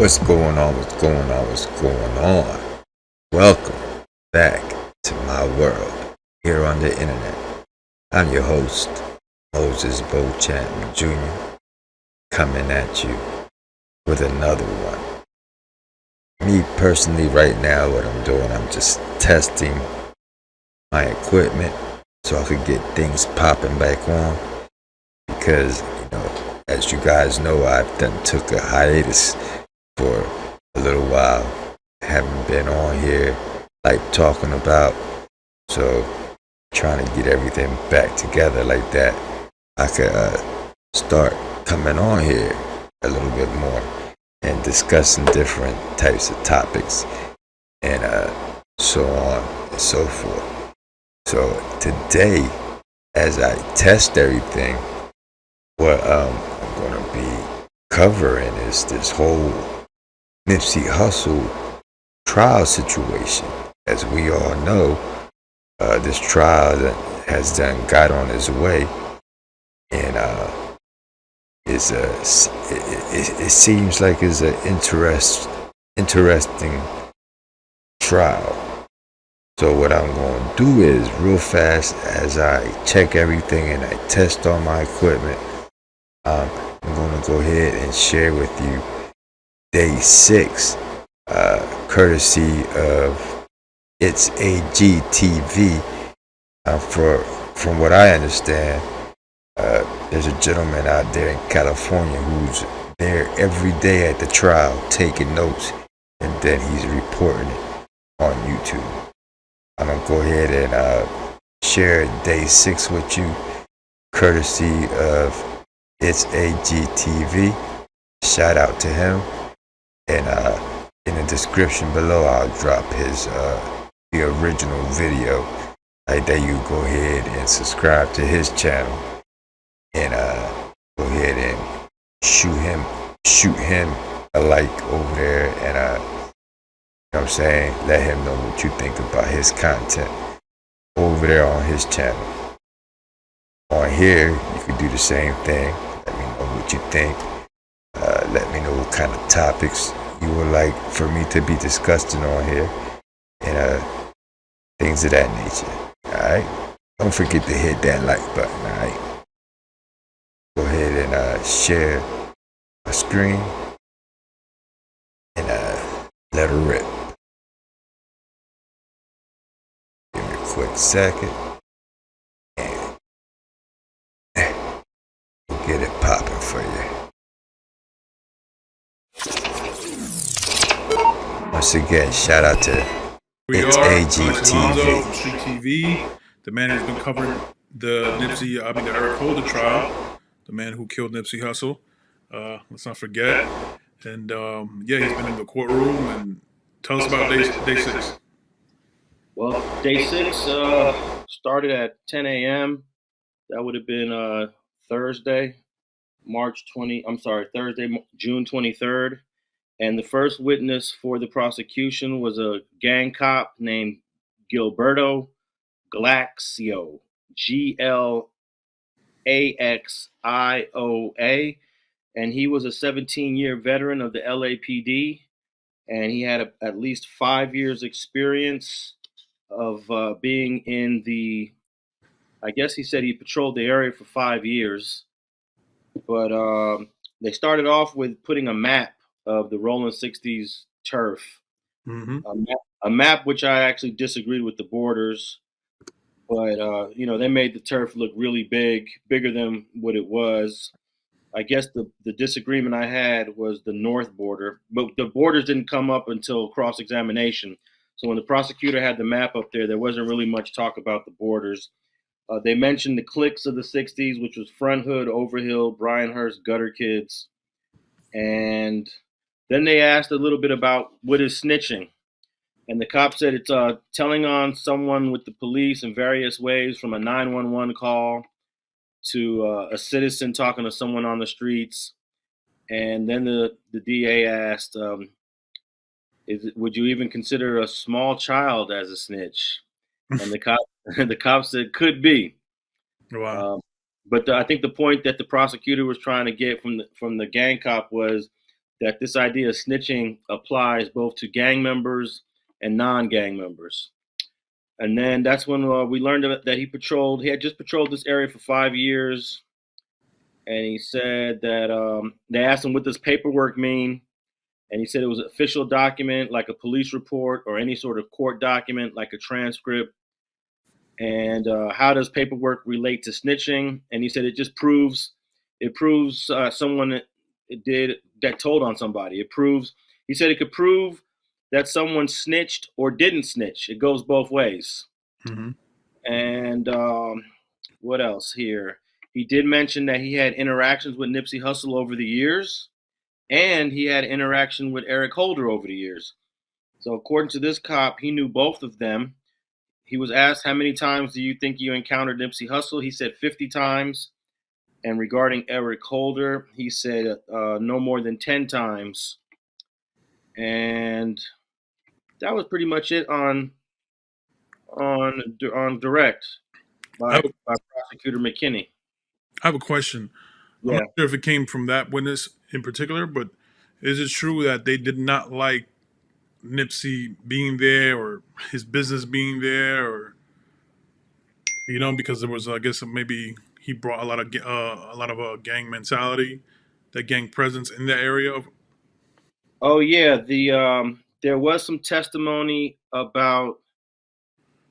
What's going on? What's going on? What's going on? Welcome back to my world here on the internet. I'm your host, Moises Beauchamp Jr., coming at you with another one. Me personally, right now, what I'm doing, I'm just testing my equipment so I could get things popping back on because, as you guys know, I've done took a hiatus for a little while. Haven't been on here like talking about, so trying to get everything back together like that. I could start coming on here a little bit more and discussing different types of topics and so on and so forth. So today, as I test everything, what I'm going to be covering is this whole Nipsey Hussle trial situation. As we all know, this trial that has done got on its way, and it seems like it's an interesting trial. So what I'm going to do is, real fast, as I check everything and I test all my equipment, I'm going to go ahead and share with you day 6, courtesy of It's AGTV. From what I understand, there's a gentleman out there in California who's there every day at the trial taking notes, and then he's reporting it on YouTube. I'm going to go ahead and share day 6 with you, courtesy of It's AGTV. Shout out to him. And in the description below, I'll drop the original video. Like that, you go ahead and subscribe to his channel, and go ahead and shoot him a like over there, and you know what I'm saying, let him know what you think about his content over there on his channel. On here, you can do the same thing. Let me know what you think. Let me know what kind of topics you would like for me to be discussing on here, and things of that nature. Alright? Don't forget to hit that like button, alright? Go ahead and share my screen and let her rip. Give me a quick second and we'll get it popping for you. Once again, shout out to It's AGTV. From Street TV. The man who's been covering the Eric Holder trial, the man who killed Nipsey Hussle. Let's not forget. And he's been in the courtroom. And tell us about day 6. Well, day 6 started at 10 a.m. That would have been Thursday, June 23rd. And the first witness for the prosecution was a gang cop named Gilberto Glaxio, Glaxioa. And he was a 17-year veteran of the LAPD. And he had at least 5 years experience of being in I guess he said he patrolled the area for 5 years. But they started off with putting a map of the Rolling 60s turf. Mm-hmm. A map which I actually disagreed with the borders. But, they made the turf look really bigger than what it was. I guess the disagreement I had was the north border, but the borders didn't come up until cross-examination. So when the prosecutor had the map up there wasn't really much talk about the borders. They mentioned the cliques of the 60s, which was Front Hood, Overhill, Bryanhurst, Gutter Kids. And then they asked a little bit about what is snitching. And the cop said it's telling on someone with the police in various ways, from a 911 call to a citizen talking to someone on the streets. And then the DA asked, would you even consider a small child as a snitch? And the cop said, could be. Wow. But I think the point that the prosecutor was trying to get from the gang cop was that this idea of snitching applies both to gang members and non-gang members. And then that's when we learned that he had just patrolled this area for 5 years. And he said that they asked him what does paperwork mean. And he said it was an official document like a police report or any sort of court document like a transcript. And how does paperwork relate to snitching? And he said it proves someone that told on somebody. He said it could prove that someone snitched or didn't snitch. It goes both ways. Mm-hmm. And what else here? He did mention that he had interactions with Nipsey Hussle over the years, and he had interaction with Eric Holder over the years. So according to this cop, he knew both of them. He was asked, how many times do you think you encountered Nipsey Hussle? He said 50 times. And regarding Eric Holder, he said no more than 10 times. And that was pretty much it on direct by Prosecutor McKinney. I have a question. I'm not sure if it came from that witness in particular, but is it true that they did not like Nipsey being there or his business being there, or because there was, I guess, maybe he brought a lot of gang mentality, that gang presence in the area? Oh yeah, there was some testimony about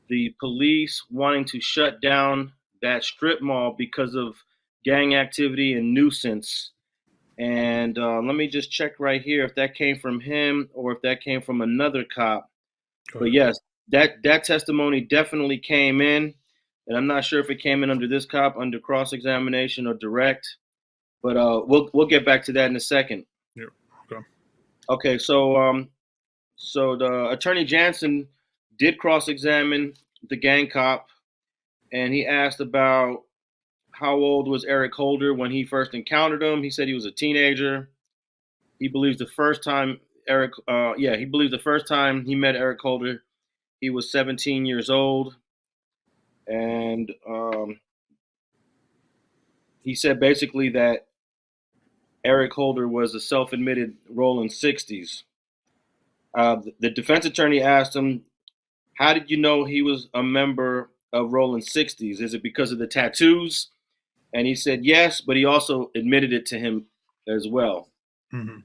the police wanting to shut down that strip mall because of gang activity and nuisance. And let me just check right here if that came from him or if that came from another cop. But yes, that testimony definitely came in, and I'm not sure if it came in under this cop, under cross-examination or direct. But we'll get back to that in a second. Yeah. Okay. Okay. So the Attorney Jansen did cross-examine the gang cop, and he asked about how old was Eric Holder when he first encountered him. He said he was a teenager. He believes the first time he met Eric Holder, he was 17 years old. And he said basically that Eric Holder was a self-admitted rolling 60s. The defense attorney asked him, how did you know he was a member of rolling 60s? Is it because of the tattoos? And he said yes, but he also admitted it to him as well. Mm-hmm.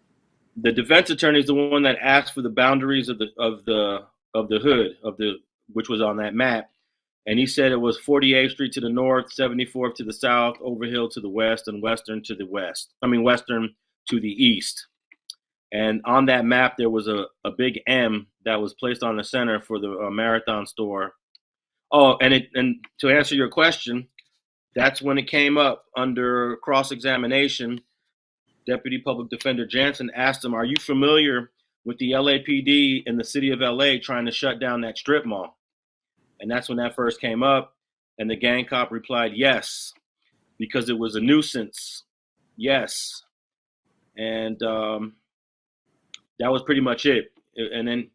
The defense attorney is the one that asked for the boundaries of the hood which was on that map, and he said it was 48th Street to the north, 74th to the south, Overhill to the west, and Western to the east. And on that map there was a big M that was placed on the center for the Marathon store. Oh, and to answer your question, that's when it came up under cross-examination. Deputy Public Defender Jansen asked him, are you familiar with the LAPD in the city of LA trying to shut down that strip mall? And that's when that first came up. And the gang cop replied, yes, because it was a nuisance. Yes. And that was pretty much it. And then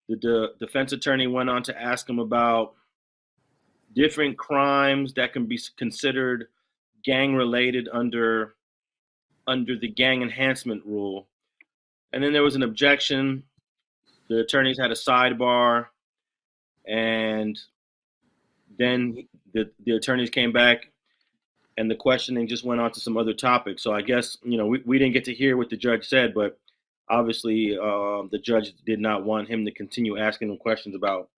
the defense attorney went on to ask him about different crimes that can be considered gang related under the gang enhancement rule. And then there was an objection. The attorneys had a sidebar, and then the attorneys came back and the questioning just went on to some other topics. So I guess, we didn't get to hear what the judge said, but obviously the judge did not want him to continue asking him questions about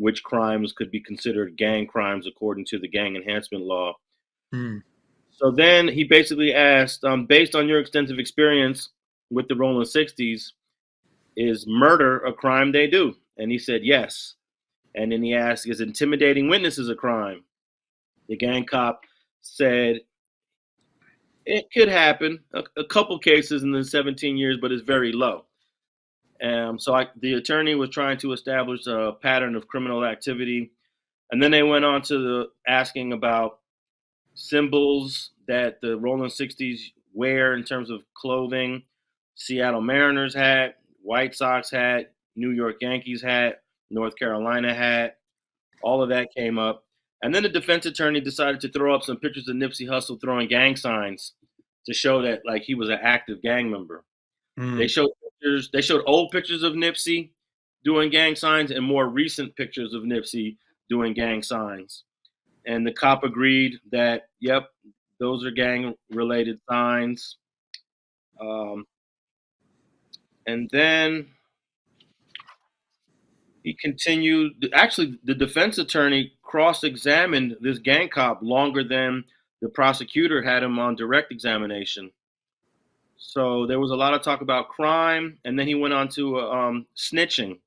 which crimes could be considered gang crimes according to the gang enhancement law. Mm. So then he basically asked, based on your extensive experience with the rolling 60s, is murder a crime they do? And he said yes. And then he asked, is intimidating witnesses a crime? The gang cop said it could happen, a couple cases in the 17 years, but it's very low. The attorney was trying to establish a pattern of criminal activity. And then they went on to asking about symbols that the rolling 60s wear in terms of clothing. Seattle Mariners hat, White Sox hat, New York Yankees hat, North Carolina hat. All of that came up. And then the defense attorney decided to throw up some pictures of Nipsey Hussle throwing gang signs to show that he was an active gang member. Mm. They showed pictures. They showed old pictures of Nipsey doing gang signs and more recent pictures of Nipsey doing gang signs. And the cop agreed that, yep, those are gang related signs. Um, and then he continued. Actually, the defense attorney cross examined this gang cop longer than the prosecutor had him on direct examination. So there was a lot of talk about crime, and then he went on to snitching,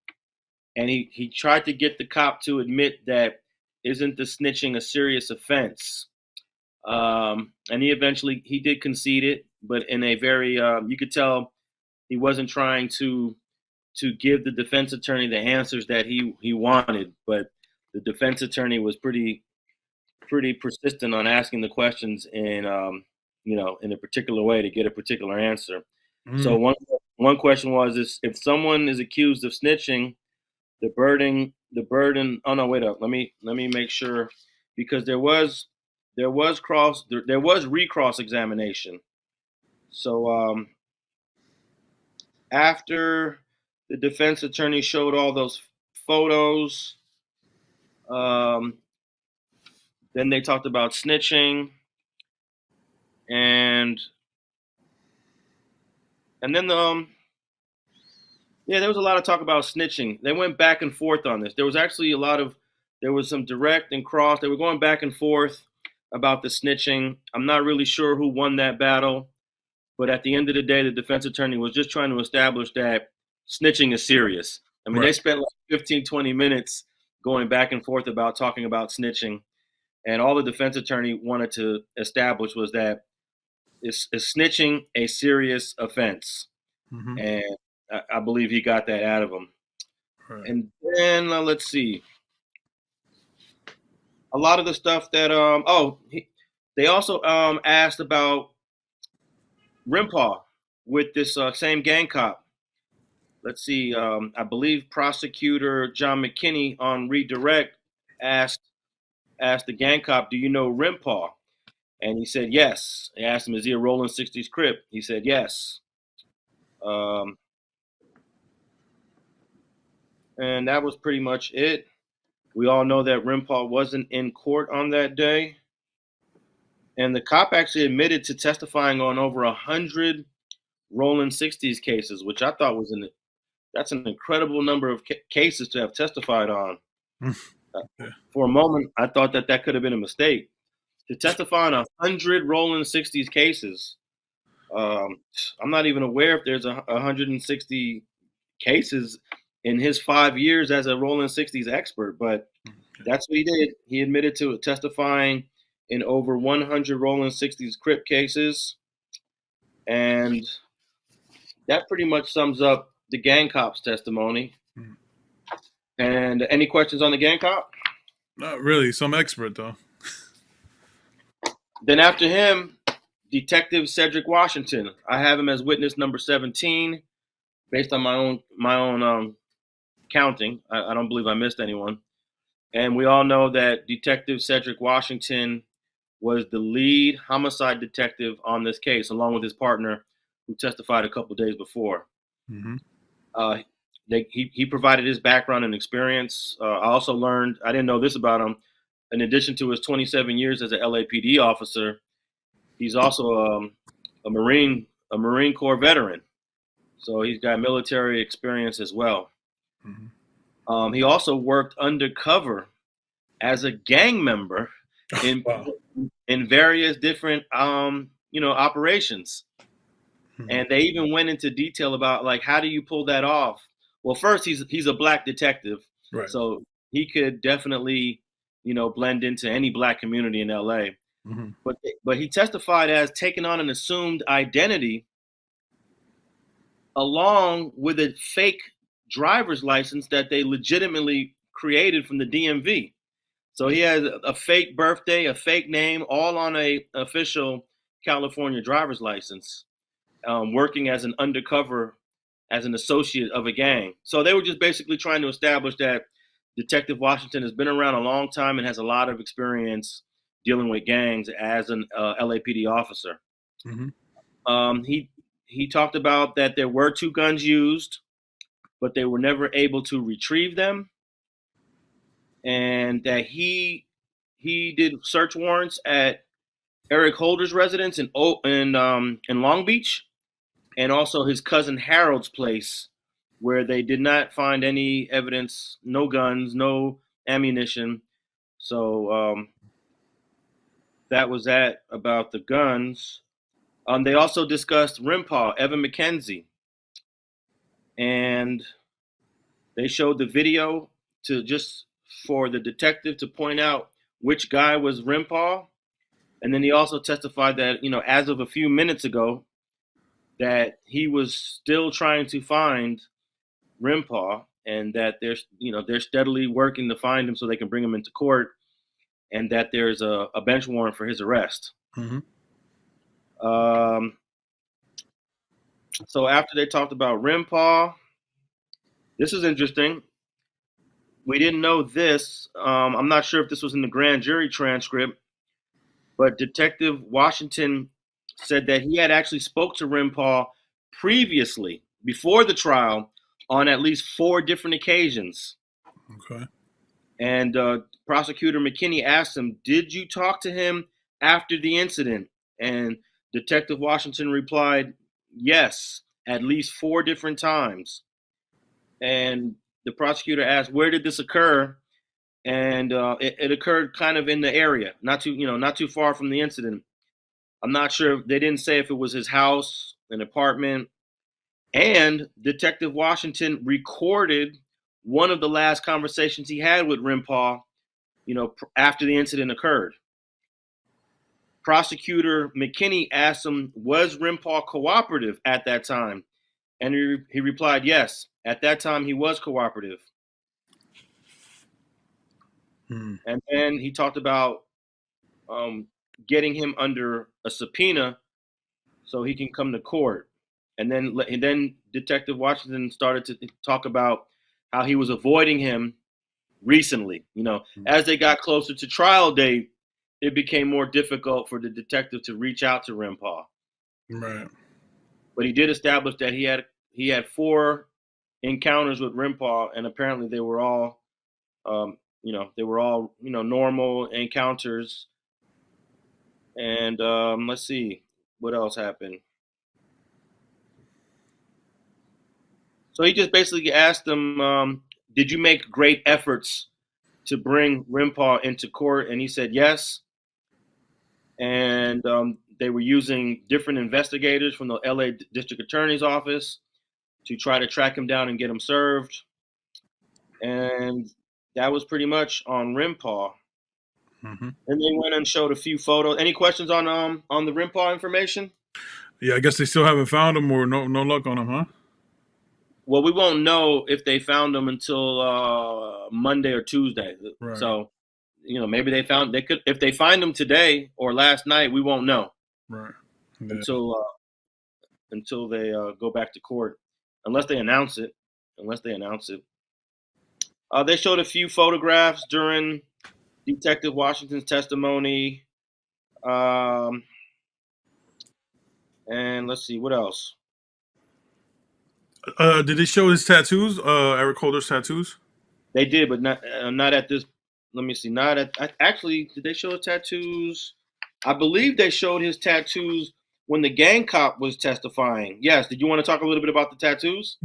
and he tried to get the cop to admit that isn't the snitching a serious offense, and he did concede it, but in a very you could tell he wasn't trying to give the defense attorney the answers that he wanted, but the defense attorney was pretty persistent on asking the questions in in a particular way to get a particular answer. So Mm. one question was is if someone is accused of snitching, the burden. Oh no, wait up. Let me make sure because there was recross examination. So after the defense attorney showed all those photos, um, then they talked about snitching, and then yeah, there was a lot of talk about snitching. They went back and forth on this. There was actually there was some direct and cross. They were going back and forth about the snitching. I'm not really sure who won that battle, but at the end of the day, the defense attorney was just trying to establish that snitching is serious. I mean, they Right. spent like 15, 20 minutes going back and forth about talking about snitching. And all the defense attorney wanted to establish was that is snitching a serious offense? Mm-hmm. And I believe he got that out of him. Right. And then let's see, a lot of the stuff that they also asked about Rimpaw with this same gang cop. Let's see, I believe prosecutor John McKinney on redirect asked asked the gang cop, "Do you know Rimpaw?" And he said yes. They asked him, "Is he a Rolling 60s Crip?" He said yes. Um, and that was pretty much it. We all know that Rimpaw wasn't in court on that day. And the cop actually admitted to testifying on over 100 Rolling 60s cases, which I thought that's an incredible number of cases to have testified on. Yeah. For a moment, I thought that could have been a mistake. To testify on 100 Rolling 60s cases, um, I'm not even aware if there's 160 cases in his 5 years as a Rolling 60s expert, but that's what he did. He admitted to testifying in over 100 Rolling 60s Crip cases, and that pretty much sums up the gang cop's testimony. Mm. And any questions on the gang cop? Not really. Some expert though. Then after him, Detective Cedric Washington. I have him as witness number 17, based on my own counting. I don't believe I missed anyone. And we all know that Detective Cedric Washington was the lead homicide detective on this case, along with his partner, who testified a couple days before. Mm-hmm. Uh, he provided his background and experience. I also learned, I didn't know this about him. In addition to his 27 years as an LAPD officer, he's also a Marine Corps veteran. So he's got military experience as well. Mm-hmm. He also worked undercover as a gang member in Wow. in various different operations. Mm-hmm. And they even went into detail about like how do you pull that off? Well, first he's a black detective, Right. so he could definitely blend into any black community in LA. Mm-hmm. But he testified as taking on an assumed identity along with a fake driver's license that they legitimately created from the DMV. So he has a fake birthday, a fake name, all on a official California driver's license, working as an undercover, as an associate of a gang. So they were just basically trying to establish that Detective Washington has been around a long time and has a lot of experience dealing with gangs as an LAPD officer. Mm-hmm. Um, he he talked about that there were 2 guns used, but they were never able to retrieve them, and that he did search warrants at Eric Holder's residence in Long Beach, and also his cousin Harold's place, where they did not find any evidence, no guns, no ammunition. So that was that about the guns. They also discussed Rimpaw, Evan McKenzie, and they showed the video for the detective to point out which guy was Rimpaw. And then he also testified that, as of a few minutes ago, that he was still trying to find Rimpaw, and that they're steadily working to find him so they can bring him into court, and that there's a bench warrant for his arrest. Mm-hmm. So after they talked about Rimpaw, this is interesting. We didn't know this. I'm not sure if this was in the grand jury transcript, but Detective Washington said that he had actually spoke to Rimpaw previously, before the trial, on at least 4 different occasions. Okay. And Prosecutor McKinney asked him, "Did you talk to him after the incident?" And Detective Washington replied, "Yes, at least 4 different times." And the prosecutor asked, "Where did this occur?" And it occurred kind of in the area, not too far from the incident. I'm not sure. They didn't say if it was his house, an apartment. And Detective Washington recorded one of the last conversations he had with Rimpaw, after the incident occurred. Prosecutor McKinney asked him, "Was Rimpaw cooperative at that time?" And he replied, "Yes, at that time he was cooperative." And then he talked about getting him under a subpoena so he can come to court. And then Detective Washington started to talk about how he was avoiding him recently. As they got closer to trial date, it became more difficult for the detective to reach out to Rimpaw. Right. But he did establish that he had 4 encounters with Rimpaw, and apparently they were all normal encounters. And let's see what else happened. So he just basically asked them, "Did you make great efforts to bring Rimpaw into court?" And he said yes. And they were using different investigators from the LA District Attorney's Office to try to track him down and get him served. And that was pretty much on Rimpaw. Mm-hmm. And they went and showed a few photos. Any questions on the Rimpaw information? Yeah, I guess they still haven't found him, or no luck on him, huh? Well, we won't know if they found him until Monday or Tuesday. Right. So, maybe they could, if they find him today or last night, we won't know. Right. Yeah. Until they go back to court, unless they announce it. They showed a few photographs during Detective Washington's testimony. And let's see, what else? Did they show his tattoos? Eric Holder's tattoos? They did, but not at this. Let me see. Actually, did they show his tattoos? I believe they showed his tattoos when the gang cop was testifying. Yes. Did you want to talk a little bit about the tattoos?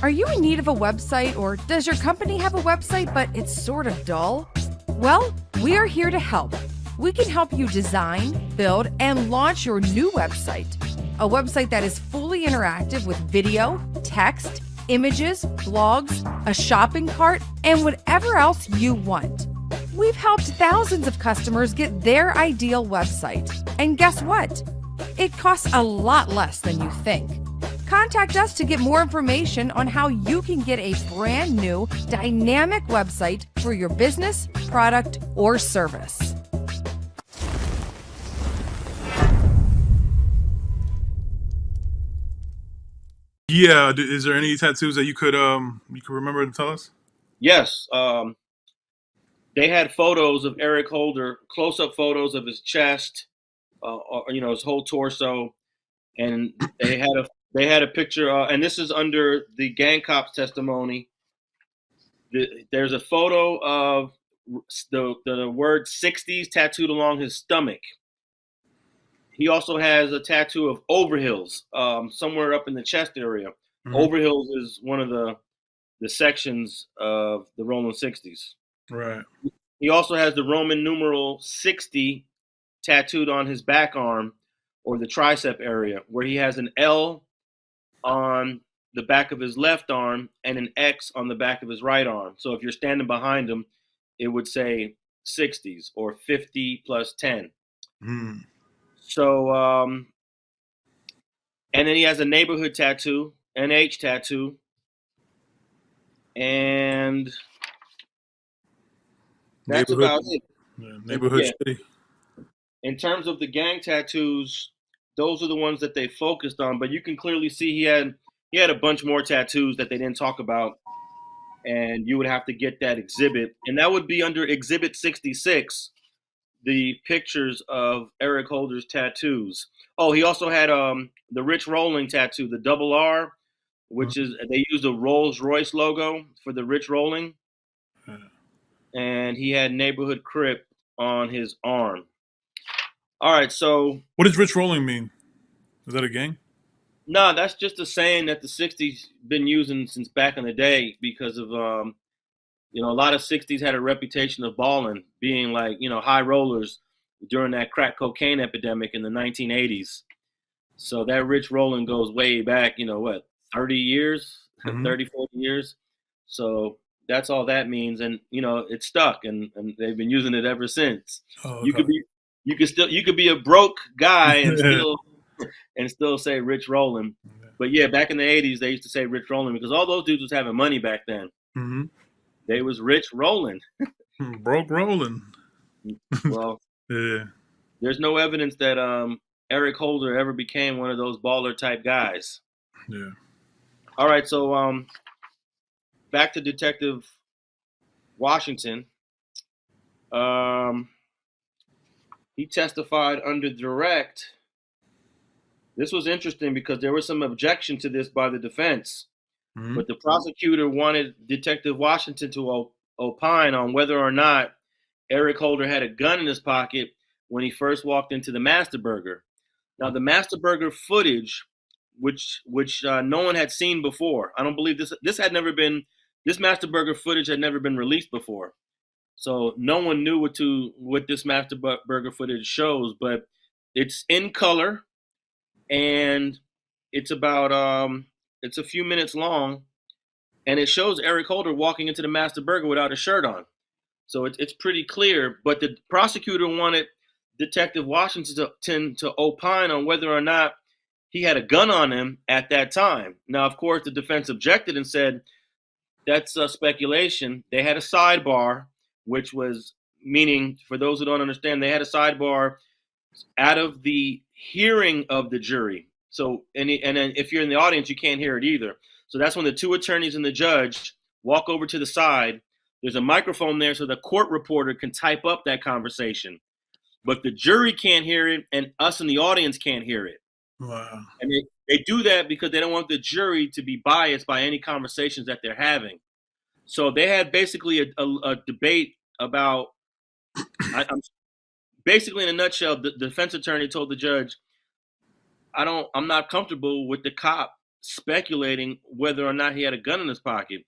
Are you in need of a website, or does your company have a website but it's sort of dull? Well, we are here to help. We can help you design, build, and launch your new website. A website that is fully interactive with video, text, images, blogs, a shopping cart, and whatever else you want. We've helped thousands of customers get their ideal website. And guess what? It costs a lot less than you think. Contact us to get more information on how you can get a brand new, dynamic website for your business, product, or service. Yeah. Is there any tattoos that you could remember to tell us? Yes. They had photos of Eric Holder, close-up photos of his chest, his whole torso. and they had a picture, and this is under the gang cop's testimony. There's a photo of the word 60s tattooed along his stomach. He also has a tattoo of Overhills somewhere up in the chest area. Mhm. Overhills is one of the sections of the Rolling 60s. Right. He also has the Roman numeral 60 tattooed on his back arm or the tricep area, where he has an L on the back of his left arm and an X on the back of his right arm. So if you're standing behind him, it would say 60s or 50 plus 10. Mm. So, and then he has a neighborhood tattoo, NH tattoo, and that's about it. Yeah, neighborhood shitty. In terms of the gang tattoos, those are the ones that they focused on. But you can clearly see he had a bunch more tattoos that they didn't talk about, and you would have to get that exhibit, and that would be under Exhibit 66, the pictures of Eric Holder's tattoos. Oh, he also had the Rich Rolling tattoo, the double R, which is they used a Rolls Royce logo for the Rich Rolling, and he had Neighborhood Crip on his arm. All right, so what does Rich Rolling mean? Is that a gang? No, that's just a saying that the 60s been using since back in the day because of a lot of 60s had a reputation of balling, being like, high rollers during that crack cocaine epidemic in the 1980s. So that Rich Rolling goes way back, 30 years, 30, 40 years. So that's all that means. And, it's stuck and they've been using it ever since. Oh, okay. You could be a broke guy and still say Rich Rolling. But yeah, back in the 80s, they used to say Rich Rolling because all those dudes was having money back then. Mm-hmm. They was rich rolling. Broke rolling. Well, yeah. There's no evidence that Eric Holder ever became one of those baller type guys. Yeah. All right, so back to Detective Washington. He testified under direct. This was interesting because there was some objection to this by the defense. Mm-hmm. But the prosecutor wanted Detective Washington to opine on whether or not Eric Holder had a gun in his pocket when he first walked into the Master Burger. Now, the Master Burger footage, which no one had seen before, I don't believe this Master Burger footage had never been released before. So no one knew what this Master Burger footage shows, but it's in color and it's about it's a few minutes long, and it shows Eric Holder walking into the Master Burger without a shirt on. So it's pretty clear, but the prosecutor wanted Detective Washington to opine on whether or not he had a gun on him at that time. Now, of course, the defense objected and said, that's speculation. They had a sidebar, which was meaning, for those who don't understand, they had a sidebar out of the hearing of the jury. So, and then if you're in the audience, you can't hear it either. So that's when the two attorneys and the judge walk over to the side. There's a microphone there so the court reporter can type up that conversation. But the jury can't hear it, and us in the audience can't hear it. Wow. And they do that because they don't want the jury to be biased by any conversations that they're having. So they had basically a debate about, basically in a nutshell, the defense attorney told the judge, I'm not comfortable with the cop speculating whether or not he had a gun in his pocket.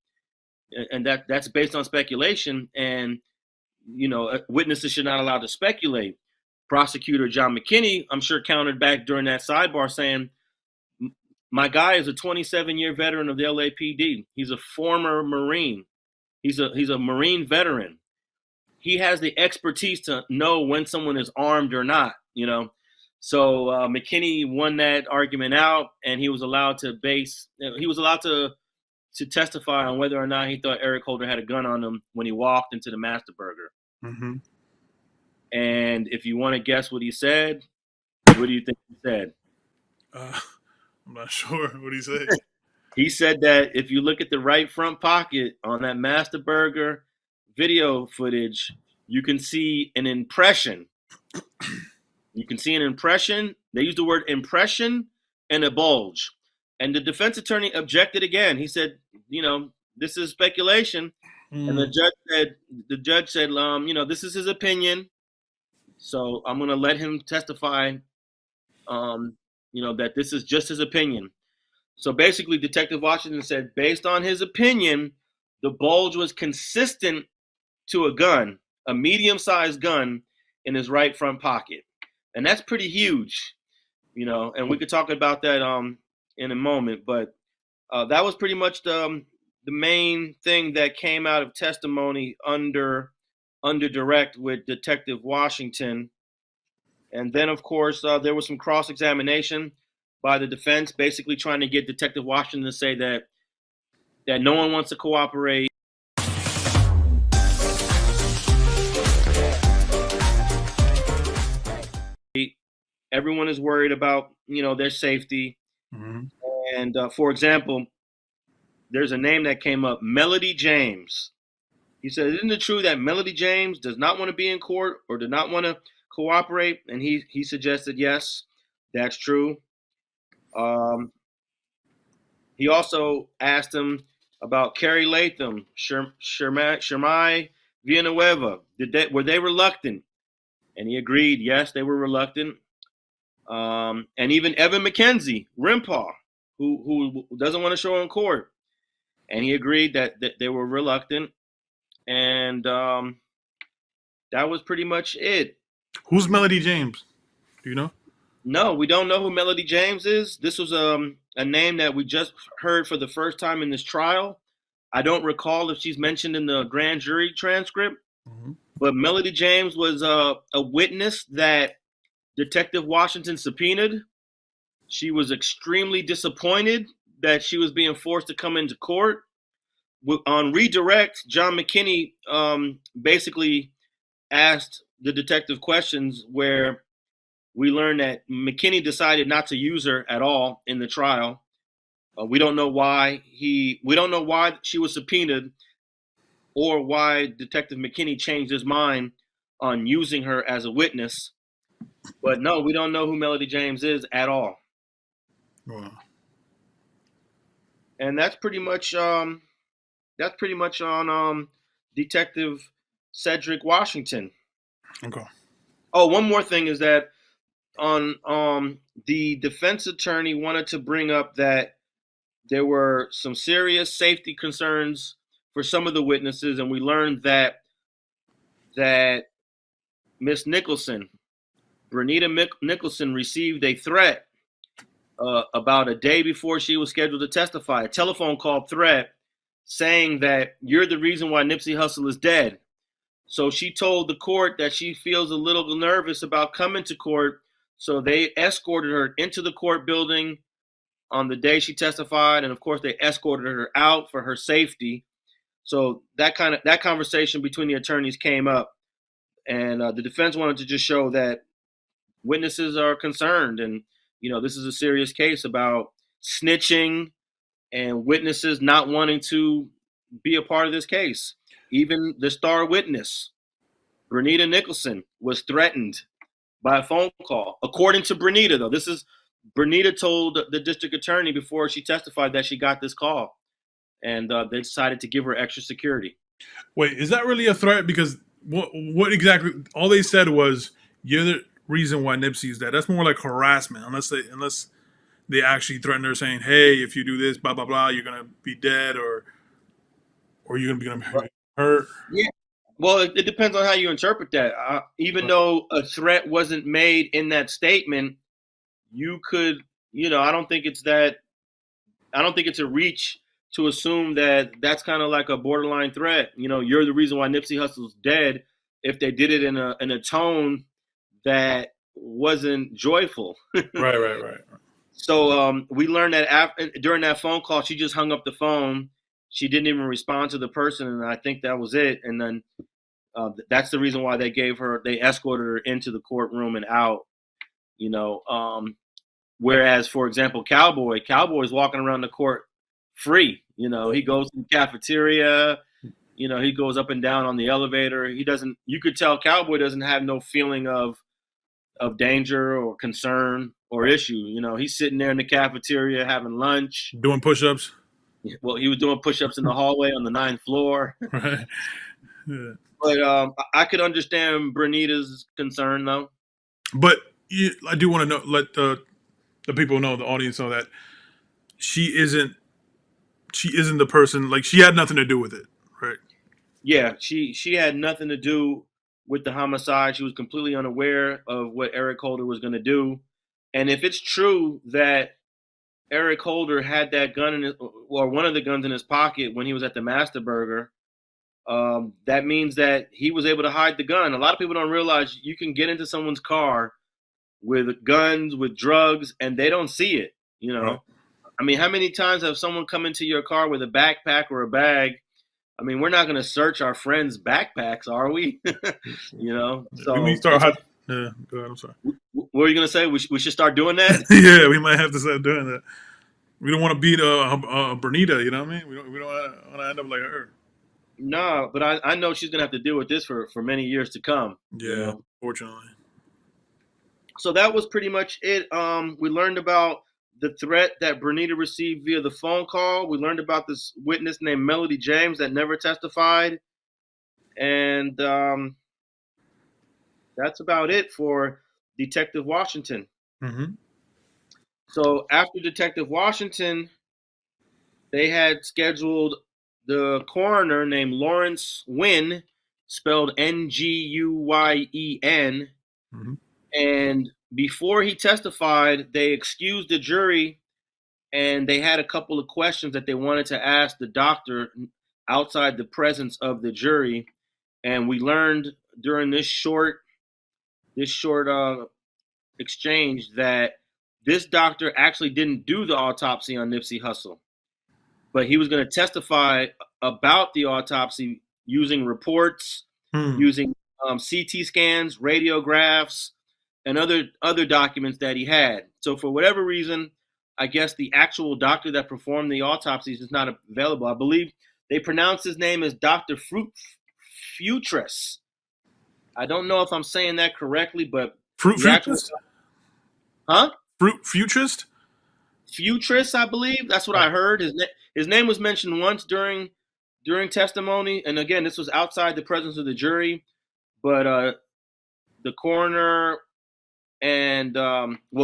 And that's based on speculation. And, witnesses should not allowed to speculate. Prosecutor John McKinney, I'm sure, countered back during that sidebar saying, my guy is a 27-year veteran of the LAPD. He's a former Marine. He's a Marine veteran. He has the expertise to know when someone is armed or not, So McKinney won that argument out, and he was allowed to testify on whether or not he thought Eric Holder had a gun on him when he walked into the Master Burger. Mm-hmm. And if you want to guess what he said, what do you think he said? I'm not sure what he said. He said that if you look at the right front pocket on that Master Burger video footage, you can see an impression. You can see an impression. They use the word impression and a bulge. And the defense attorney objected again. He said, this is speculation. And the judge said, this is his opinion. So I'm going to let him testify, that this is just his opinion. So basically, Detective Washington said, based on his opinion, the bulge was consistent to a gun, a medium-sized gun in his right front pocket. And that's pretty huge, and we could talk about that in a moment. But that was pretty much the main thing that came out of testimony under direct with Detective Washington. And then, of course, there was some cross-examination by the defense, basically trying to get Detective Washington to say that no one wants to cooperate. Everyone is worried about, their safety. Mm-hmm. And for example, there's a name that came up, Melody James. He said, isn't it true that Melody James does not want to be in court or did not want to cooperate? And he suggested, yes, that's true. He also asked him about Carrie Latham, Shermai Villanueva. Were they reluctant? And he agreed, yes, they were reluctant. And even Evan McKenzie, Rimpaw, who doesn't want to show in court. And he agreed that they were reluctant. And that was pretty much it. Who's Melody James? Do you know? No, we don't know who Melody James is. This was a name that we just heard for the first time in this trial. I don't recall if she's mentioned in the grand jury transcript. Mm-hmm. But Melody James was a witness that Detective Washington subpoenaed. She was extremely disappointed that she was being forced to come into court. On redirect, John McKinney basically asked the detective questions where we learned that McKinney decided not to use her at all in the trial. We don't know why she was subpoenaed or why Detective McKinney changed his mind on using her as a witness. But no, we don't know who Melody James is at all. Wow. And that's pretty much on Detective Cedric Washington. Okay. Oh, one more thing is that on the defense attorney wanted to bring up that there were some serious safety concerns for some of the witnesses, and we learned that Miss Nicholson, Bernita Nicholson, received a threat about a day before she was scheduled to testify, a telephone call threat saying that you're the reason why Nipsey Hussle is dead. So she told the court that she feels a little nervous about coming to court. So they escorted her into the court building on the day she testified. And of course, they escorted her out for her safety. So that conversation between the attorneys came up. And the defense wanted to just show that witnesses are concerned. And, this is a serious case about snitching and witnesses not wanting to be a part of this case. Even the star witness, Bernita Nicholson, was threatened by a phone call. According to Bernita, though, Bernita told the district attorney before she testified that she got this call, and they decided to give her extra security. Wait, is that really a threat? Because what exactly? All they said was you're the reason why Nipsey's dead. That's more like harassment, unless they actually threaten her, saying, "Hey, if you do this, blah blah blah, you're gonna be dead, or you're gonna be hurt." Yeah. Well, it depends on how you interpret that. Even though a threat wasn't made in that statement, you could, I don't think it's a reach to assume that that's kind of like a borderline threat. You're the reason why Nipsey Hussle's dead. If they did it in a tone that wasn't joyful. Right. So we learned that during that phone call, she just hung up the phone. She didn't even respond to the person, and I think that was it. And then that's the reason why they escorted her into the courtroom and out. Whereas, for example, Cowboy's walking around the court free. He goes to the cafeteria. He goes up and down on the elevator. You could tell Cowboy doesn't have no feeling of of danger or concern or issue. You know, he's sitting there in the cafeteria having lunch. Doing push-ups. Well, he was doing push-ups in the hallway on the 9th floor. Right. Yeah. But I could understand Bernita's concern, though. But I do want to let the people know, the audience know, that she isn't the person. Like, she had nothing to do with it, right? Yeah, she had nothing to do with the homicide. She was completely unaware of what Eric Holder was going to do. And if it's true that Eric Holder had that gun or one of the guns in his pocket when he was at the Master Burger, that means that he was able to hide the gun. A lot of people don't realize you can get into someone's car with guns, with drugs, and they don't see it. You know, Right. I mean, how many times have someone come into your car with a backpack or a bag? I mean, we're not going to search our friends' backpacks, are we? You know, so We start yeah, go ahead. I'm sorry. what were you going to say? We should start doing that? Yeah, we might have to start doing that. We don't want to beat Bernita. You know what I mean? We don't want to end up like her. No, but I know she's going to have to deal with this for many years to come. Yeah, You know? fortunately. So that was pretty much it. We learned about the threat that Bernita received via the phone call. We learned about this witness named Melody James that never testified. And that's about it for Detective Washington. Mm-hmm. So after Detective Washington, they had scheduled the coroner named Lawrence Nguyen, spelled Nguyen. Mm-hmm. And before he testified, they excused the jury, and they had a couple of questions that they wanted to ask the doctor outside the presence of the jury. And we learned during this short exchange that this doctor actually didn't do the autopsy on Nipsey Hussle, but he was going to testify about the autopsy using reports, using CT scans, radiographs, and other documents that he had. So for whatever reason, I guess the actual doctor that performed the autopsies is not available. I believe they pronounce his name as Dr. Futress. I don't know if I'm saying that correctly, but Futurist? Huh? Futurist? Futress, I believe. That's what I heard. His name was mentioned once during testimony, and again, this was outside the presence of the jury. But the coroner and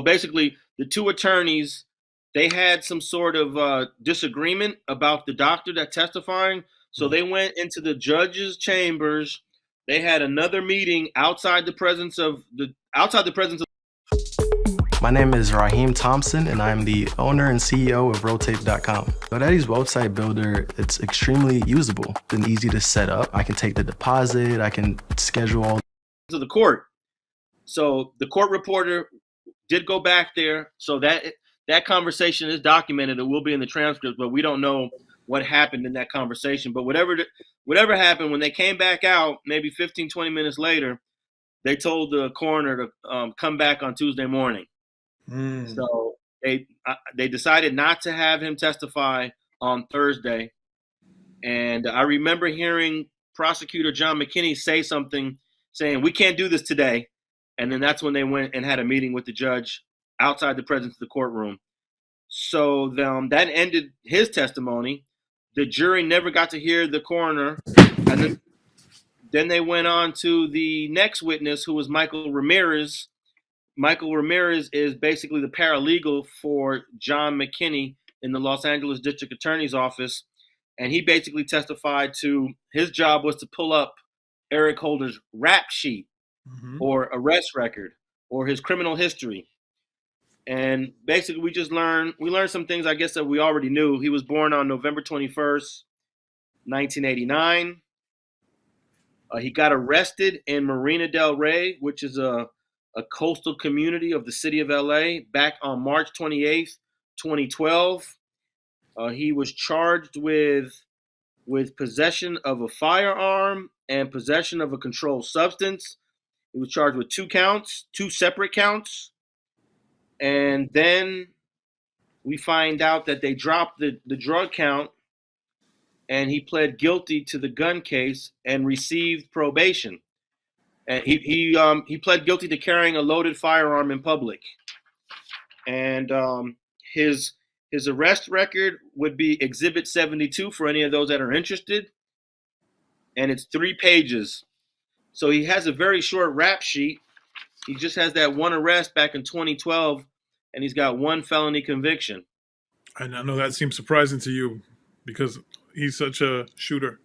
basically the two attorneys, they had some sort of disagreement about the doctor that testifying. So they went into the judge's chambers. They had another meeting outside the presence of. My name is Raheem Thompson, and I'm the owner and CEO of Rotate.com. GoDaddy's website builder, it's extremely usable and easy to set up. I can take the deposit, I can schedule all To the court. So the court reporter did go back there. So that conversation is documented. It will be in the transcript, but we don't know what happened in that conversation. But whatever happened, when they came back out, maybe 15, 20 minutes later, they told the coroner to come back on Tuesday morning. So they decided not to have him testify on Thursday. And I remember hearing prosecutor John McKinney say something saying, "We can't do this today." And then that's when they went and had a meeting with the judge outside the presence of the courtroom. So that ended his testimony. The jury never got to hear the coroner. And then they went on to the next witness, who was Michael Ramirez. Michael Ramirez is basically the paralegal for John McKinney in the Los Angeles District Attorney's Office. And he basically testified to his job was to pull up Eric Holder's rap sheet or arrest record or his criminal history. And basically we learned some things, I guess, that we already knew. He was born on November 21st, 1989. He got arrested in Marina del Rey, which is a coastal community of the city of LA, back on March 28th, 2012. He was charged with possession of a firearm and possession of a controlled substance. He was charged with two separate counts. And then we find out that they dropped the drug count, and he pled guilty to the gun case and received probation. and he pled guilty to carrying a loaded firearm in public. And his arrest record would be Exhibit 72 for any of those that are interested, and it's 3 pages. So he has a very short rap sheet. He just has that one arrest back in 2012, and he's got 1 felony conviction. And I know that seems surprising to you because he's such a shooter.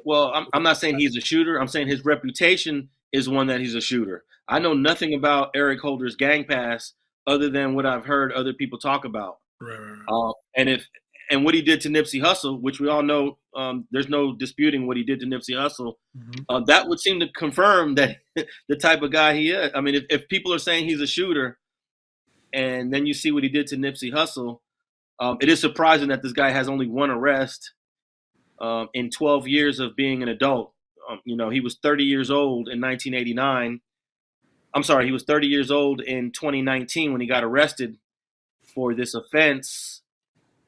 Well, I'm not saying he's a shooter. I'm saying his reputation is one that he's a shooter. I know nothing about Eric Holder's gang pass other than what I've heard other people talk about. Right. And what he did to Nipsey Hussle, which we all know, there's no disputing what he did to Nipsey Hussle. Mm-hmm. That would seem to confirm that the type of guy he is. I mean, if people are saying he's a shooter, and then you see what he did to Nipsey Hussle, it is surprising that this guy has only 1 arrest in 12 years of being an adult. He was 30 years old in 1989. I'm sorry, he was 30 years old in 2019 when he got arrested for this offense.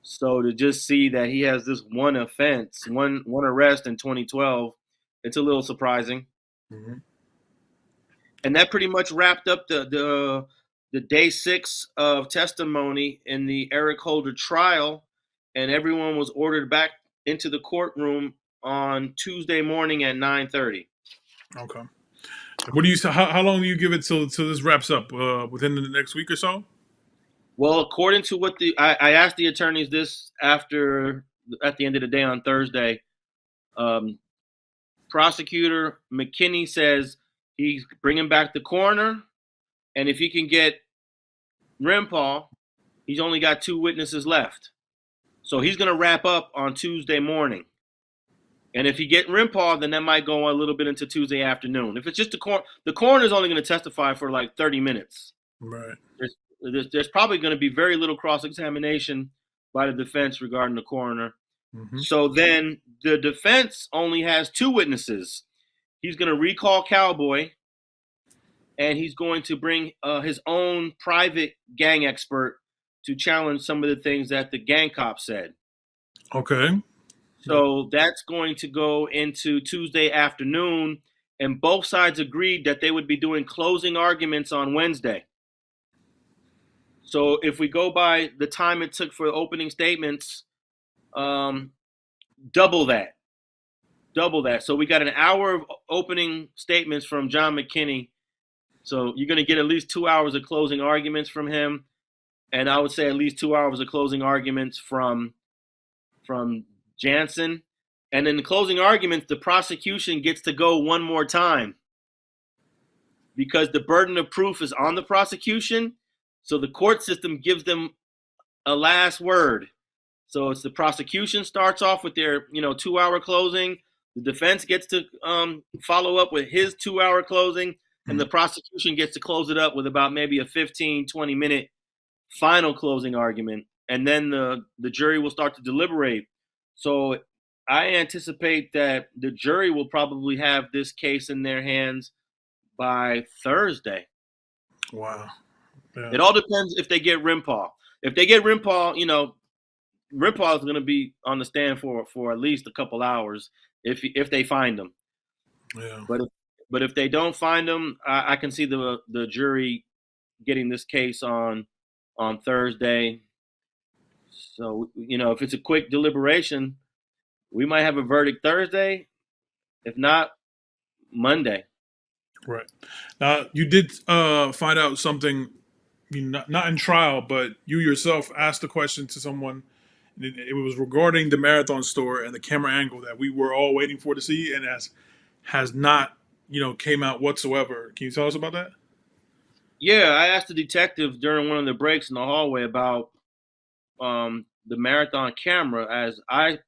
So to just see that he has this 1 offense, one arrest in 2012, it's a little surprising. Mm-hmm. And that pretty much wrapped up the day 6 of testimony in the Eric Holder trial, and everyone was ordered back into the courtroom on Tuesday morning at 9:30. Okay. What do you? How long do you give it till this wraps up? Within the next week or so? Well, according to what I asked the attorneys this at the end of the day on Thursday. Prosecutor McKinney says he's bringing back the coroner, and if he can get Rimpall, he's only got 2 witnesses left. So he's going to wrap up on Tuesday morning. And if he get Rimpall, then that might go a little bit into Tuesday afternoon. If it's just the coroner is only going to testify for like 30 minutes. Right. There's probably going to be very little cross-examination by the defense regarding the coroner. Mm-hmm. So then the defense only has 2 witnesses. He's going to recall Cowboy, and he's going to bring his own private gang expert to challenge some of the things that the gang cop said. Okay. So that's going to go into Tuesday afternoon, and both sides agreed that they would be doing closing arguments on Wednesday. So if we go by the time it took for opening statements, double that. So we got an hour of opening statements from John McKinney. So you're going to get at least 2 hours of closing arguments from him. And I would say at least 2 hours of closing arguments from Jansen. And in the closing arguments, the prosecution gets to go one more time because the burden of proof is on the prosecution. So the court system gives them a last word. So it's the prosecution starts off with their 2-hour closing. The defense gets to follow up with his 2-hour closing, and the prosecution gets to close it up with about maybe a 15, 20-minute final closing argument. And then the jury will start to deliberate. So I anticipate that the jury will probably have this case in their hands by Thursday. Wow. Yeah. It all depends if they get Rimpall. If they get Rimpall, Rimpall is going to be on the stand for at least a couple hours if they find him. Yeah. But if they don't find him, I can see the jury getting this case on Thursday. So if it's a quick deliberation, we might have a verdict Thursday. If not, Monday. Right. Now you did find out something. Not in trial, but you yourself asked a question to someone. It was regarding the Marathon store and the camera angle that we were all waiting for to see, and has not, came out whatsoever. Can you tell us about that? Yeah, I asked the detective during one of the breaks in the hallway about the Marathon camera, as I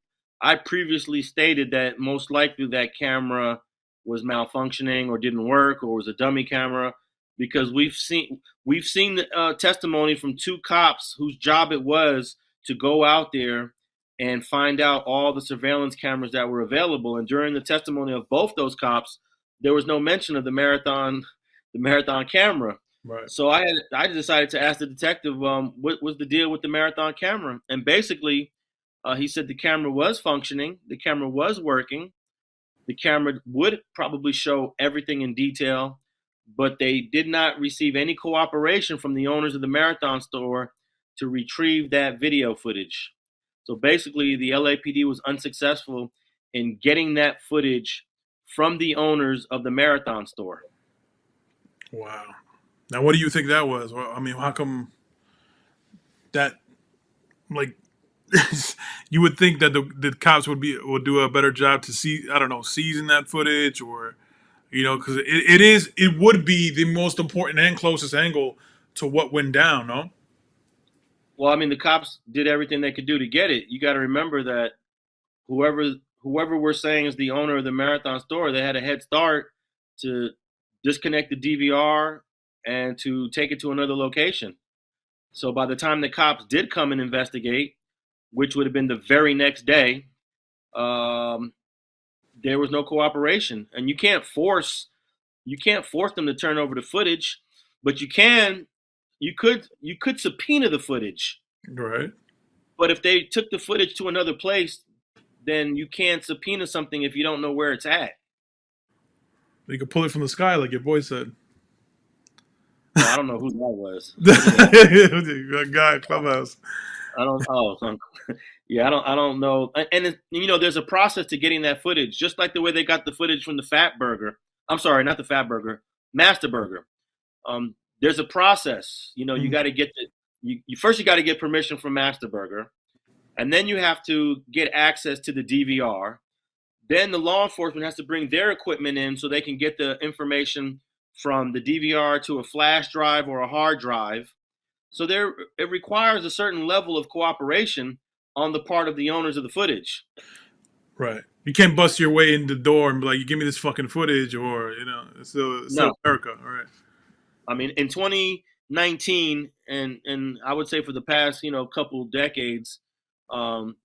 previously stated that most likely that camera was malfunctioning or didn't work or was a dummy camera. Because we've seen testimony from 2 cops whose job it was to go out there and find out all the surveillance cameras that were available. And during the testimony of both those cops, there was no mention of the Marathon camera. Right. So I decided to ask the detective, what was the deal with the Marathon camera? And basically, he said the camera was functioning, the camera was working, the camera would probably show everything in detail, but they did not receive any cooperation from the owners of the Marathon store to retrieve that video footage. So basically, the LAPD was unsuccessful in getting that footage from the owners of the Marathon store. Wow. Now, what do you think that was? Well, I mean, how come that, like, you would think that the cops would do a better job to season that footage, or because it would be the most important and closest angle to what went down, no? Well, I mean, the cops did everything they could do to get it. You got to remember that whoever we're saying is the owner of the Marathon store, they had a head start to disconnect the DVR and to take it to another location. So by the time the cops did come and investigate, which would have been the very next day, there was no cooperation. And you can't force them to turn over the footage, but you could subpoena the footage. Right. But if they took the footage to another place, then you can't subpoena something if you don't know where it's at. You could pull it from the sky, like your boy said. Well, I don't know who that was. That guy at Clubhouse. I don't. Oh, yeah. I don't know. And there's a process to getting that footage, just like the way they got the footage from the Fat Burger. I'm sorry, not the Fat Burger, Master Burger. There's a process. You got to get you first. You got to get permission from Master Burger, and then you have to get access to the DVR. Then the law enforcement has to bring their equipment in so they can get the information from the DVR to a flash drive or a hard drive. So it requires a certain level of cooperation on the part of the owners of the footage. Right. You can't bust your way in the door and be like, "You give me this fucking footage," or it's still America, all right? I mean, in 2019, and I would say for the past couple decades, the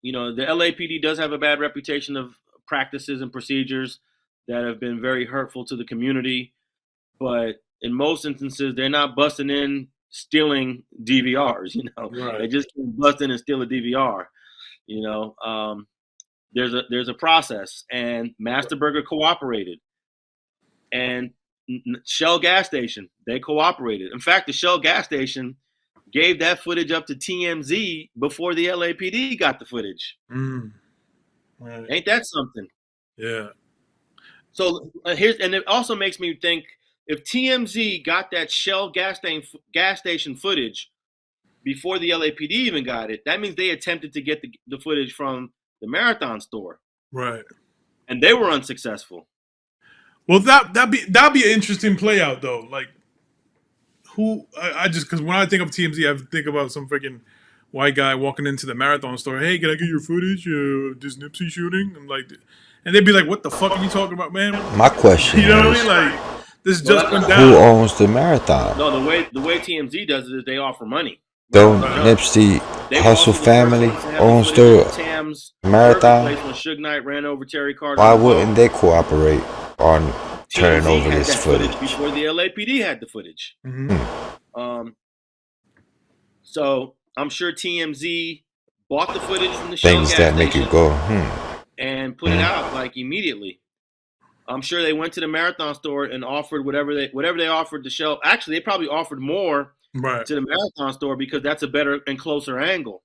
LAPD does have a bad reputation of practices and procedures that have been very hurtful to the community. But in most instances, they're not busting in stealing DVRs. Right. They just can't bust in and steal a DVR. There's a process, and Master Burger cooperated, and Shell gas station, they cooperated. In fact, the Shell gas station gave that footage up to TMZ before the LAPD got the footage. Right. Ain't that something? Yeah. So and it also makes me think, if TMZ got that Shell gas station footage before the LAPD even got it, that means they attempted to get the footage from the Marathon store. Right. And they were unsuccessful. Well, that'd be an interesting play out though. Like, who I just, because when I think of TMZ, I think about some freaking white guy walking into the Marathon store. "Hey, can I get your footage? This Nipsey shooting?" I'm like, and they'd be like, "What the fuck are you talking about, man?" My question You know is, what I mean? Like, this just went who down. owns the Marathon? No, the way TMZ does it is they offer money. Don't Nipsey Hustle family owns the Marathon? When Suge Knight ran over Terry Carter. Why wouldn't they cooperate on turning over had this that footage? before the LAPD had the footage. Mm-hmm. So I'm sure TMZ bought the footage from the Shell Things gas that make you station go, and put it out like immediately. I'm sure they went to the Marathon store and offered whatever they offered to Shell. Actually, they probably offered more to the Marathon store because that's a better and closer angle.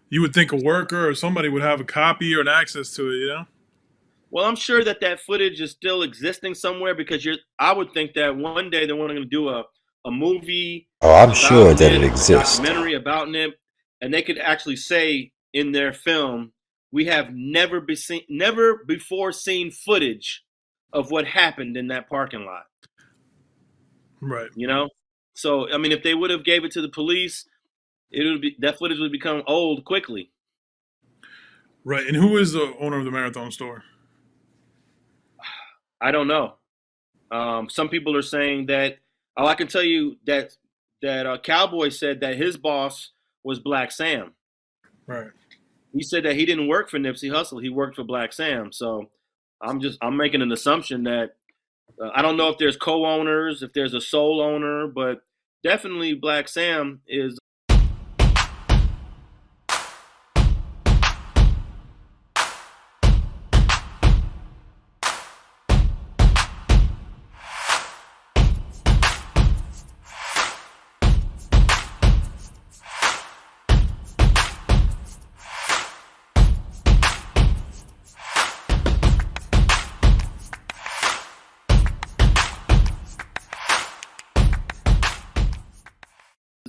You would think a worker or somebody would have a copy or an access to it, Well, I'm sure that footage is still existing somewhere because I would think that one day they're going to do a movie. Oh, I'm sure that it exists. A documentary about Nip, and they could actually say in their film, "We have never before seen footage of what happened in that parking lot." Right. So I mean, if they would have gave it to the police, that footage would become old quickly. Right. And who is the owner of the Marathon store? I don't know. Some people are saying that. Oh, I can tell you that Cowboy said that his boss was Black Sam. Right. He said that he didn't work for Nipsey Hussle. He worked for Black Sam. So I'm making an assumption that I don't know if there's co-owners, if there's a sole owner, but definitely Black Sam is.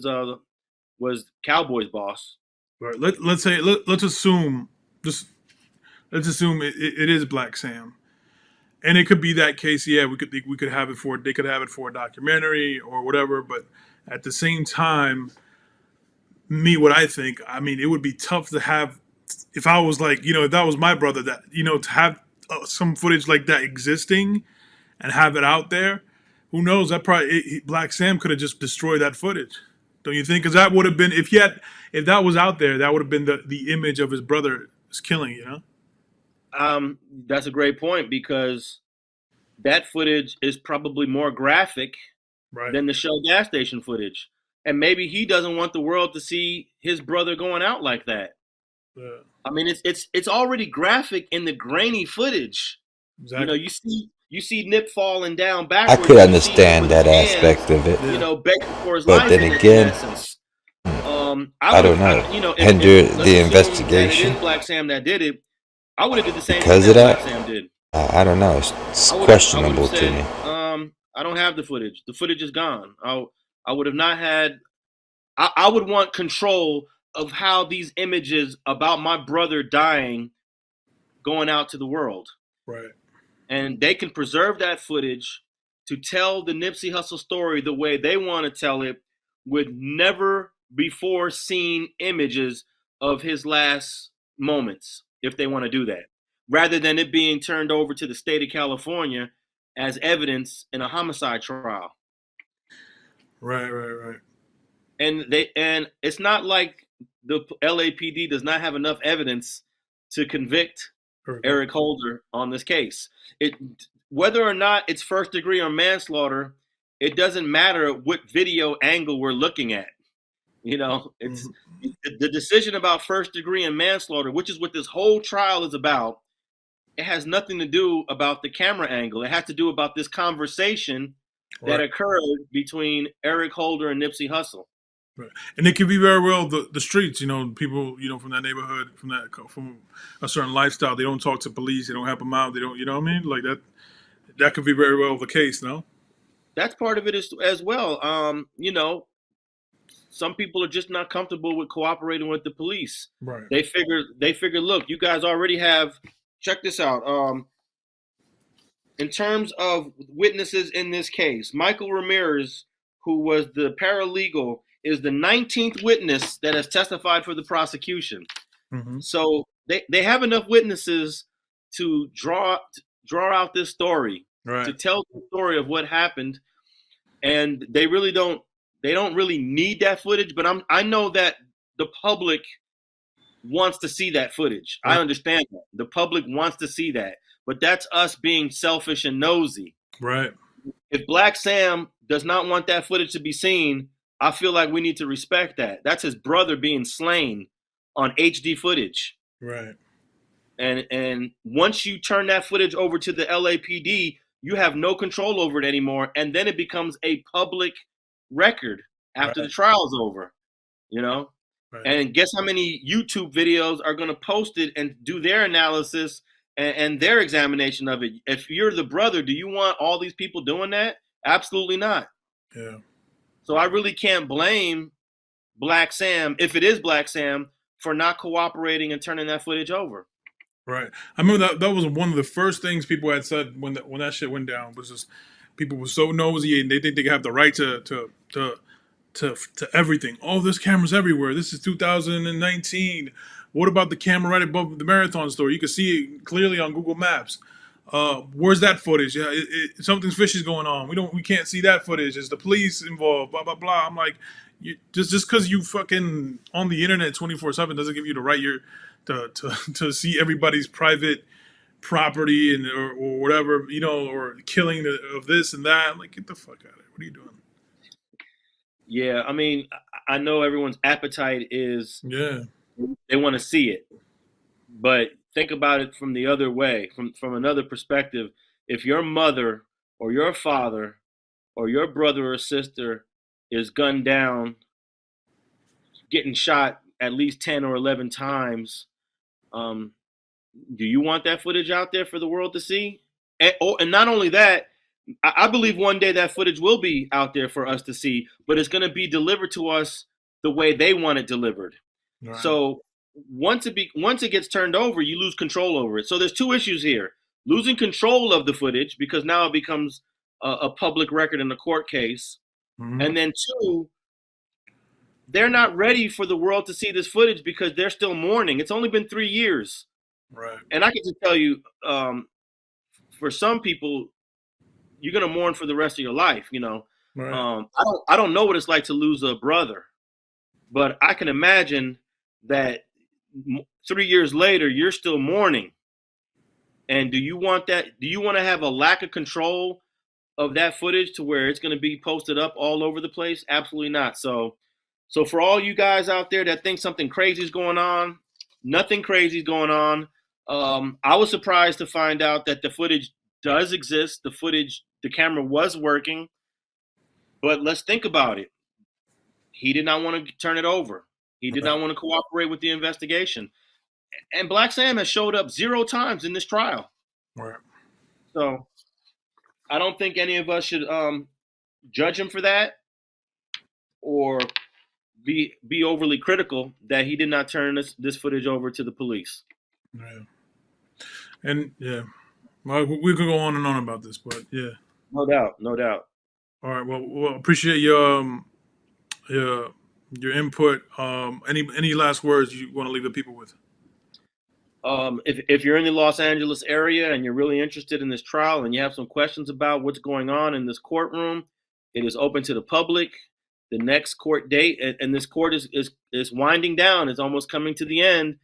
was Cowboy's boss. Right. Let's assume just let's assume it is Black Sam, and it could be that case. Yeah, we could have it for they could have it for a documentary or whatever. But at the same time, what I think, I mean, it would be tough to have if I was like, if that was my brother, that to have some footage like that existing and have it out there. Who knows? That probably Black Sam could have just destroyed that footage. Don't you think? Because that would have been if that was out there, that would have been the image of his brother's killing. That's a great point, because that footage is probably more graphic Right. than the Shell gas station footage. And maybe he doesn't want the world to see his brother going out like that. Yeah. I mean, it's already graphic in the grainy footage. Exactly. You see Nip falling down I backwards. could understand that aspect of it. Begging for his But life. then again, I don't know. Hinder let's the assume investigation that it is Black Sam that did it. I would have did the same because thing of that that. Black Sam did. I don't know. It's I would've questionable to said, me. I don't have the footage. The footage is gone. I would have not had. I would want control of how these images about my brother dying going out to the world. Right. And they can preserve that footage to tell the Nipsey Hussle story the way they want to tell it, with never before seen images of his last moments, if they want to do that, rather than it being turned over to the state of California as evidence in a homicide trial. Right. And it's not like the LAPD does not have enough evidence to convict Eric Holder on this case. Whether or not it's first degree or manslaughter, it doesn't matter what video angle we're looking at. It's the decision about first degree and manslaughter, which is what this whole trial is about. It has nothing to do about the camera angle. It has to do about this conversation that occurred between Eric Holder and Nipsey Hussle. Right. And it could be very well the streets, people, from that neighborhood, from a certain lifestyle. They don't talk to police. They don't help them out. They don't, you know what I mean? Like that could be very well the case, no? That's part of it as well. Some people are just not comfortable with cooperating with the police. Right. They figure, look, you guys already have, check this out. In terms of witnesses in this case, Michael Ramirez, who was the paralegal, is the 19th witness that has testified for the prosecution. Mm-hmm. So they have enough witnesses to draw out this story, right, to tell the story of what happened. And they don't really need that footage, but I know that the public wants to see that footage. Right. I understand that. The public wants to see that. But that's us being selfish and nosy. Right. If Black Sam does not want that footage to be seen, I feel like we need to respect that. That's his brother being slain on HD footage. Right. And once you turn that footage over to the LAPD, you have no control over it anymore. And then it becomes a public record after the trial's over, Right. And guess how many YouTube videos are going to post it and do their analysis and their examination of it? If you're the brother, do you want all these people doing that? Absolutely not. Yeah. So I really can't blame Black Sam, if it is Black Sam, for not cooperating and turning that footage over. Right. I remember that was one of the first things people had said when that shit went down, was just people were so nosy and they think they have the right to everything. Oh, there's cameras everywhere. This is 2019. What about the camera right above the Marathon store? You can see it clearly on Google Maps. Where's that footage? Yeah, something's fishy going on. We can't see that footage. Is the police involved? Blah blah blah. I'm like, just because you fucking on the internet 24/7 doesn't give you the right to see everybody's private property and or whatever, or killing of this and that. I'm like, get the fuck out of here. What are you doing? Yeah, I mean, I know everyone's appetite is they want to see it, but think about it from the other way, from another perspective. If your mother or your father or your brother or sister is gunned down, getting shot at least 10 or 11 times, do you want that footage out there for the world to see? And not only that, I believe one day that footage will be out there for us to see, but it's going to be delivered to us the way they want it delivered. Right. So once it gets turned over, you lose control over it. So there's two issues here: losing control of the footage because now it becomes a public record in the court case, Mhm. and then two, they're not ready for the world to see this footage because they're still mourning. It's only been 3 years, Right. and I can just tell you, for some people, you're gonna mourn for the rest of your life. Right. I don't know what it's like to lose a brother, but I can imagine that 3 years later you're still mourning. And do you want that? Do you want to have a lack of control of that footage to where it's going to be posted up all over the place? Absolutely not. So for all you guys out there that think something crazy is going on, nothing crazy is going on. I was surprised to find out that the footage does exist. The camera was working. But let's think about it. He did not want to turn it over. He did not want to cooperate with the investigation. And Black Sam has showed up 0 times in this trial. Right. So I don't think any of us should judge him for that or be overly critical that he did not turn this footage over to the police. Yeah. And yeah, well, we could go on and on about this, but yeah. No doubt. All right. Well, appreciate your input. Any last words you want to leave the people with? If you're in the Los Angeles area and you're really interested in this trial and you have some questions about what's going on in this courtroom, it is open to the public. The next court date, and this court is winding down. It's almost coming to the end,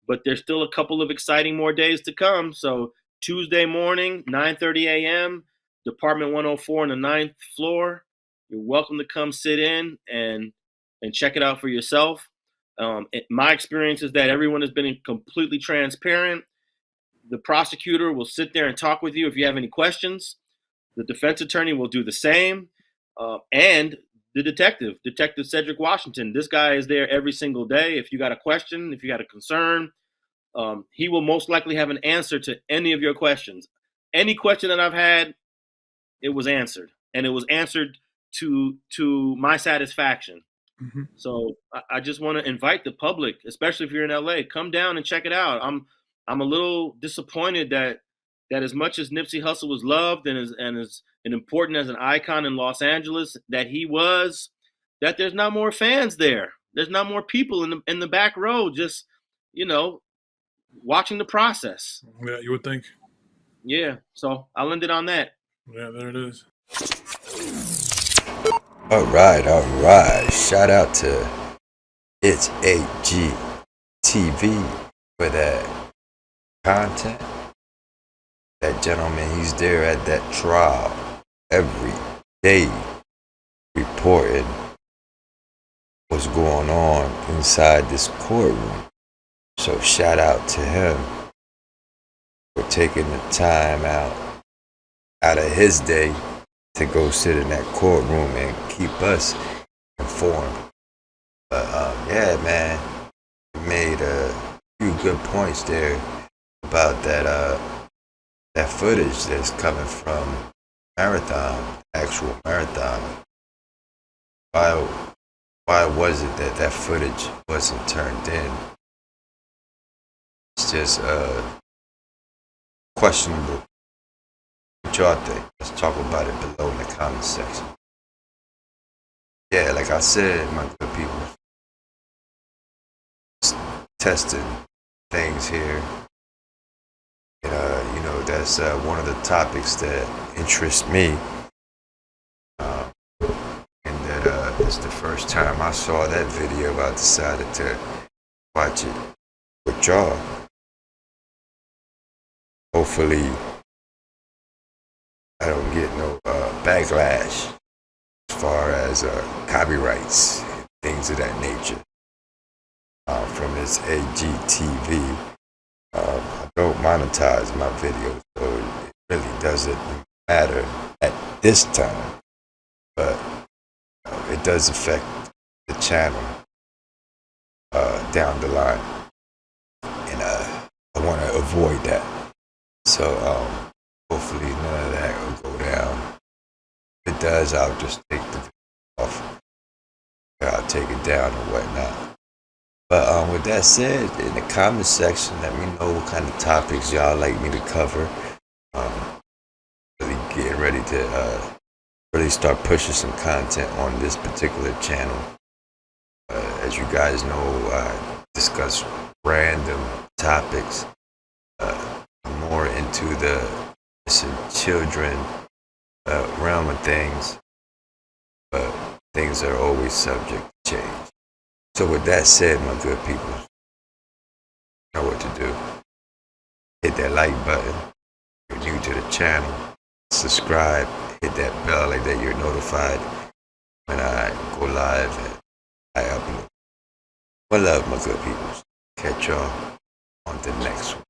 but there's still a couple of exciting more days to come. So Tuesday morning, 9:30 a.m., Department 104 on the 9th floor. You're welcome to come sit in and check it out for yourself. My experience is that everyone has been completely transparent. The prosecutor will sit there and talk with you if you have any questions. The defense attorney will do the same. And the Detective Cedric Washington, this guy is there every single day. If you got a question, if you got a concern, he will most likely have an answer to any of your questions. Any question that I've had, it was answered. And it was answered to my satisfaction. Mm-hmm. So I just want to invite the public, especially if you're in LA, come down and check it out. I'm a little disappointed that as much as Nipsey Hussle was loved and as important as an icon in Los Angeles that he was, that there's not more fans there. There's not more people in the back row just, watching the process. Yeah, you would think. Yeah. So I'll end it on that. Yeah, there it is. All right. Shout out to It's AG TV for that content. That gentleman, he's there at that trial every day reporting what's going on inside this courtroom. So shout out to him for taking the time out of his day to go sit in that courtroom and keep us informed. But yeah, man, you made a few good points there about that footage that's coming from actual marathon. Why was it that footage wasn't turned in? It's just questionable. What y'all think? Let's talk about it below in the comment section. Yeah, like I said, my good people, just testing things here. And, that's one of the topics that interests me. And that it's the first time I saw that video, I decided to watch it with y'all. Hopefully, I don't get no backlash as far as copyrights and things of that nature from this AGTV. I don't monetize my videos, so it really doesn't matter at this time, but it does affect the channel down the line, and I want to avoid that. So hopefully none of that will go down. does, I'll just take the video off. I'll take it down or whatnot. But with that said, in the comment section, let me know what kind of topics y'all like me to cover. Really getting ready to really start pushing some content on this particular channel. As you guys know, I discuss random topics, more into the children realm of things, but things are always subject to change. So with that said, my good people, you know what to do. Hit that like button. If you're new to the channel, subscribe, hit that bell like that you're notified when I go live and I upload. One love, my good people. Catch y'all on the next one.